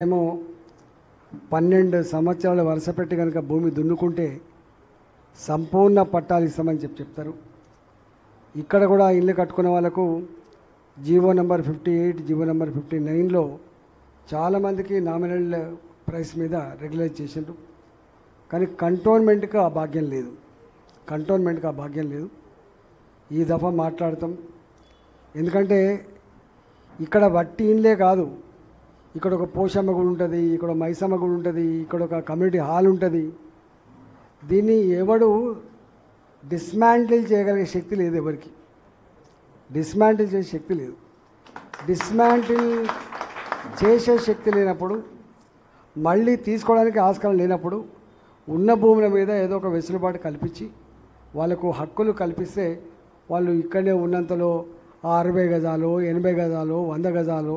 మేము 12 సంవత్సరాలు వరుసపెట్టి కనుక భూమి దున్నుకుంటే సంపూర్ణ పట్టాలు ఇస్తామని చెప్తారు. ఇక్కడ కూడా ఇల్లు కట్టుకునే వాళ్ళకు జీవో నెంబర్ 58 జీవో నెంబర్ 59లో చాలామందికి నామినల్ ప్రైస్ మీద రెగ్యులైజ్ చేసిండ్రు. కానీ కంటోన్మెంట్కి ఆ భాగ్యం లేదు. ఈ దఫా మాట్లాడతాం. ఎందుకంటే ఇక్కడ వట్టి ఇన్లే కాదు, ఇక్కడ ఒక పోషమ్మ గుడి ఉంటుంది, ఇక్కడ మైసమ్మ గుడి ఉంటుంది, ఇక్కడ ఒక కమ్యూనిటీ హాల్ ఉంటుంది. దీన్ని ఎవడు డిస్మాంటిల్ చేయగలిగే శక్తి లేదు, ఎవరికి డిస్మాంటిల్ చేసే శక్తి లేదు. డిస్మాంటిల్ చేసే శక్తి లేనప్పుడు, మళ్ళీ తీసుకోవడానికి ఆస్కారం లేనప్పుడు ఉన్న భూముల మీద ఏదో ఒక వెసులుబాటు కల్పించి వాళ్ళకు హక్కులు కల్పిస్తే వాళ్ళు ఇక్కడే ఉన్నంతలో 60 గజాలు 80 గజాలు 100 గజాలు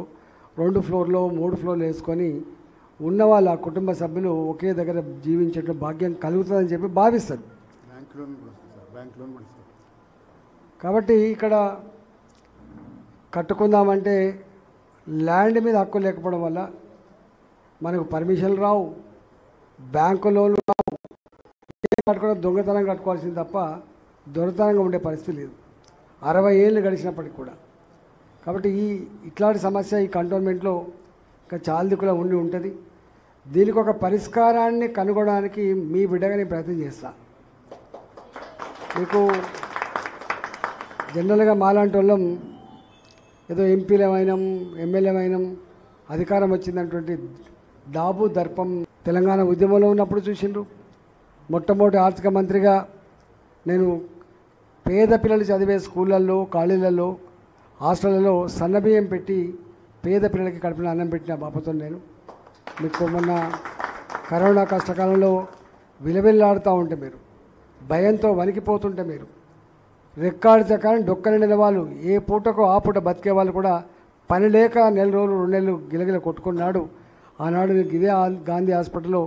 2 ఫ్లోర్లో 3 ఫ్లోర్లు వేసుకొని ఉన్న వాళ్ళ కుటుంబ సభ్యులు ఒకే దగ్గర జీవించే భాగ్యం కలుగుతుందని చెప్పి భావిస్తారు. కాబట్టి ఇక్కడ కట్టుకుందామంటే ల్యాండ్ మీద హక్కు లేకపోవడం వల్ల మనకు పర్మిషన్లు రావు, బ్యాంకు లోన్లు రావు. కట్టుకోవడం దొంగతనం కట్టుకోవాల్సింది తప్ప దొరతనంగా ఉండే పరిస్థితి లేదు, 60 ఏళ్ళు గడిచినప్పటికి కూడా. కాబట్టి ఇట్లాంటి సమస్య ఈ కంటోన్మెంట్లో ఇంకా చాలా దిక్కులో ఉంటుంది. దీనికి ఒక పరిష్కారాన్ని కనుగొనడానికి మీ బిడ్డగా నేను ప్రయత్నం చేస్తాను. మీకు జనరల్గా మాలాంటి వాళ్ళం ఏదో ఎంపీలమైనాం ఎమ్మెల్యేమైనాం అధికారం వచ్చిందన్నటువంటి దాబు దర్పం తెలంగాణ ఉద్యమంలో ఉన్నప్పుడు చూసిండ్రు. మొట్టమొదటి ఆర్థిక మంత్రిగా నేను పేద పిల్లలు చదివే స్కూళ్ళల్లో కాలేజీలలో హాస్టళ్లలో సన్నబియ్యం పెట్టి పేద పిల్లలకి కడుపున అన్నం పెట్టిన బాపతో నేను. మీకు మొన్న కరోనా కష్టకాలంలో విలవిల్లాడుతూ ఉంటే మీరు, భయంతో వణికిపోతుంటే మీరు, రెక్కాడి చకాలని డొక్కని నిలవాళ్ళు ఏ పూటకో ఆ పూట బతికే వాళ్ళు కూడా పని లేక నెల రోజులు 2 నెలలు గిలగిల కొట్టుకున్నాడు. ఆనాడు ఇదే గాంధీ హాస్పిటల్లో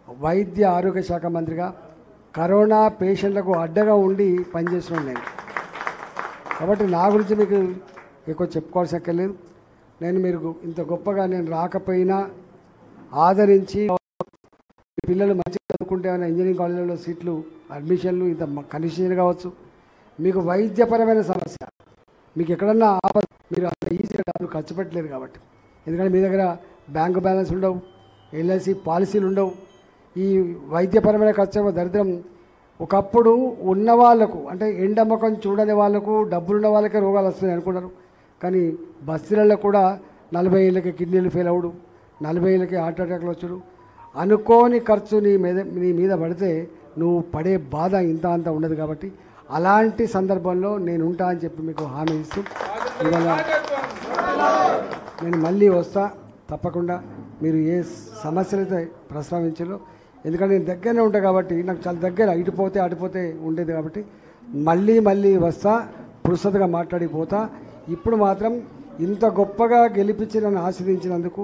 వైద్య ఆరోగ్య శాఖ మంత్రిగా కరోనా పేషెంట్లకు అడ్డగా ఉండి పనిచేస్తున్నాను నేను. కాబట్టి నా గురించి మీకు ఎక్కువ చెప్పుకోవాల్సి అక్కర్లేదు. మీరు ఇంత గొప్పగా నేను రాకపోయినా ఆదరించి పిల్లలు మంచిగా చదువుకుంటే ఏమైనా ఇంజనీరింగ్ కాలేజీలో సీట్లు అడ్మిషన్లు ఇంత కన్సెషన్ కావచ్చు. మీకు వైద్యపరమైన సమస్య మీకు ఎక్కడన్నా ఆపద, మీరు అంత ఈజీగా డబ్బులు ఖర్చు పెట్టలేరు కాబట్టి. ఎందుకంటే మీ దగ్గర బ్యాంకు బ్యాలెన్స్ ఉండవు, ఎల్ఐసి పాలసీలు ఉండవు. ఈ వైద్యపరమైన ఖర్చు దరిద్రం ఒకప్పుడు ఉన్న వాళ్ళకు, అంటే ఎండమ్మకం చూడని వాళ్ళకు, డబ్బులున్న వాళ్ళకే రోగాలు వస్తున్నాయి అనుకున్నారు. కానీ బస్తీలలో కూడా 40 ఏళ్ళకి కిడ్నీలు ఫెయిల్ అవ్వడు, 40 ఏళ్ళకి హార్ట్ అటాక్లు వచ్చుడు. అనుకోని ఖర్చు నీ మీద పడితే నువ్వు పడే బాధ ఇంత అంత ఉండదు. కాబట్టి అలాంటి సందర్భంలో నేను ఉంటా అని చెప్పి మీకు హామీ ఇస్తూ ఇవాళ నేను మళ్ళీ వస్తా తప్పకుండా. మీరు ఏ సమస్యలైతే ప్రస్తావించారో, ఎందుకంటే నేను దగ్గరనే ఉంటా కాబట్టి నాకు చాలా దగ్గర, ఇటుపోతే అటుపోతే ఉండేది కాబట్టి మళ్ళీ వస్తా, పురుషతగా మాట్లాడిపోతా. ఇప్పుడు మాత్రం ఇంత గొప్పగా గెలిపించి నన్ను ఆశీర్వదించినందుకు,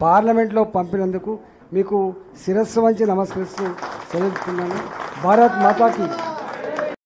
పార్లమెంట్లో పంపినందుకు మీకు శిరస్సు వంచి నమస్కరిస్తూ సెలవుతున్నాను. భారత్ మాతాకి